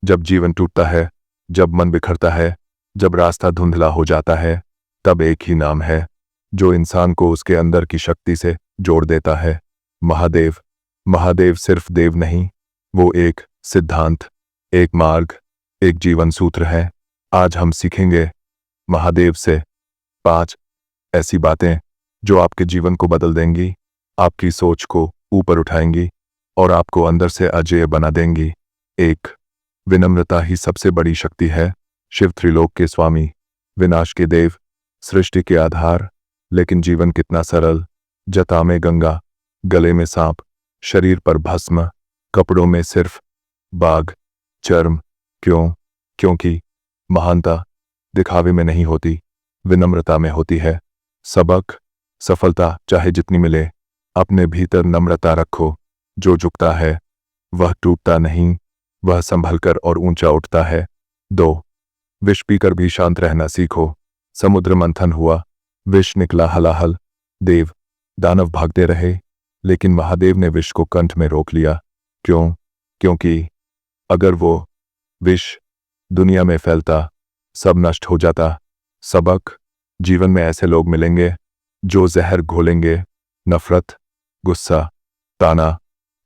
जब जीवन टूटता है, जब मन बिखरता है, जब रास्ता धुंधला हो जाता है, तब एक ही नाम है जो इंसान को उसके अंदर की शक्ति से जोड़ देता है, महादेव। महादेव सिर्फ देव नहीं, वो एक सिद्धांत, एक मार्ग, एक जीवन सूत्र है। आज हम सीखेंगे महादेव से 5 ऐसी बातें जो आपके जीवन को बदल देंगी, आपकी सोच को ऊपर उठाएंगी और आपको अंदर से अजेय बना देंगी। 1 विनम्रता ही सबसे बड़ी शक्ति है। शिव त्रिलोक के स्वामी, विनाश के देव, सृष्टि के आधार, लेकिन जीवन कितना सरल। जटा में गंगा, गले में सांप, शरीर पर भस्म, कपड़ों में सिर्फ बाघ चर्म। क्यों? क्योंकि महानता दिखावे में नहीं होती, विनम्रता में होती है। सबक, सफलता चाहे जितनी मिले, अपने भीतर नम्रता रखो। जो झुकता है वह टूटता नहीं, वह संभल कर और ऊंचा उठता है। 2 विष पीकर भी शांत रहना सीखो। समुद्र मंथन हुआ, विष निकला हलाहल, देव दानव भागते रहे, लेकिन महादेव ने विष को कंठ में रोक लिया। क्यों? क्योंकि अगर वो विष दुनिया में फैलता, सब नष्ट हो जाता। सबक, जीवन में ऐसे लोग मिलेंगे जो जहर घोलेंगे, नफरत, गुस्सा, ताना,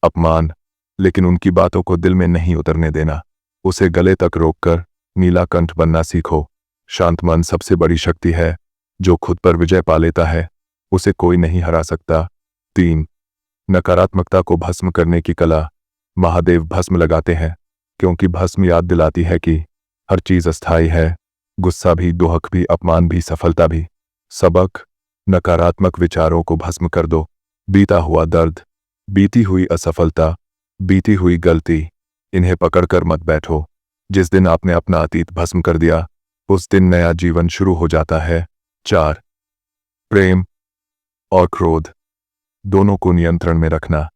अपमान, लेकिन उनकी बातों को दिल में नहीं उतरने देना। उसे गले तक रोककर नीलाकंठ बनना सीखो। शांत मन सबसे बड़ी शक्ति है। जो खुद पर विजय पा लेता है, उसे कोई नहीं हरा सकता। 3 नकारात्मकता को भस्म करने की कला। महादेव भस्म लगाते हैं क्योंकि भस्म याद दिलाती है कि हर चीज अस्थायी है, गुस्सा भी, दुहक भी, अपमान भी, सफलता भी। सबक, नकारात्मक विचारों को भस्म कर दो। बीता हुआ दर्द, बीती हुई असफलता, बीती हुई गलती, इन्हें पकड़कर मत बैठो। जिस दिन आपने अपना अतीत भस्म कर दिया, उस दिन नया जीवन शुरू हो जाता है। 4 प्रेम और क्रोध दोनों को नियंत्रण में रखना।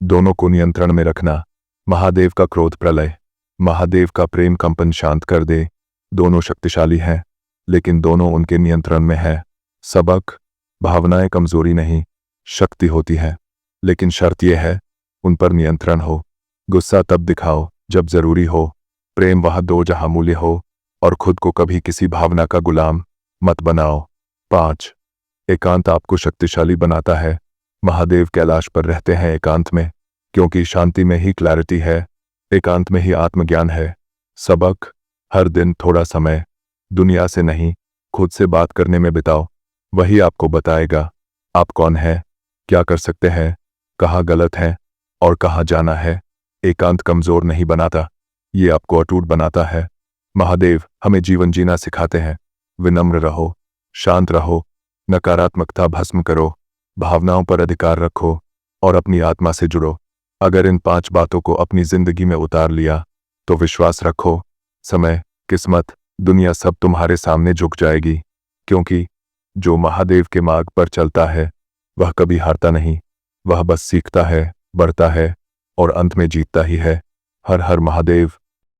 दोनों को नियंत्रण में रखना। महादेव का क्रोध प्रलय, महादेव का प्रेम कंपन शांत कर दे। दोनों शक्तिशाली हैं, लेकिन दोनों उनके नियंत्रण में है। सबक, भावनाएं कमजोरी नहीं, शक्ति होती है, लेकिन शर्त यह है उन पर नियंत्रण हो। गुस्सा तब दिखाओ जब जरूरी हो, प्रेम वहां दो जहां मूल्य हो, और खुद को कभी किसी भावना का गुलाम मत बनाओ। 5 एकांत आपको शक्तिशाली बनाता है। महादेव कैलाश पर रहते हैं एकांत में, क्योंकि शांति में ही क्लैरिटी है, एकांत में ही आत्मज्ञान है। सबक, हर दिन थोड़ा समय दुनिया से नहीं, खुद से बात करने में बिताओ। वही आपको बताएगा आप कौन हैं, क्या कर सकते हैं, कहाँ गलत हैं और कहाँ जाना है। एकांत कमजोर नहीं बनाता, ये आपको अटूट बनाता है। महादेव हमें जीवन जीना सिखाते हैं। विनम्र रहो, शांत रहो, नकारात्मकता भस्म करो, भावनाओं पर अधिकार रखो और अपनी आत्मा से जुड़ो। अगर इन 5 बातों को अपनी जिंदगी में उतार लिया तो विश्वास रखो, समय, किस्मत, दुनिया सब तुम्हारे सामने झुक जाएगी, क्योंकि जो महादेव के मार्ग पर चलता है वह कभी हारता नहीं, वह बस सीखता है, बढ़ता है और अंत में जीतता ही है। हर हर महादेव।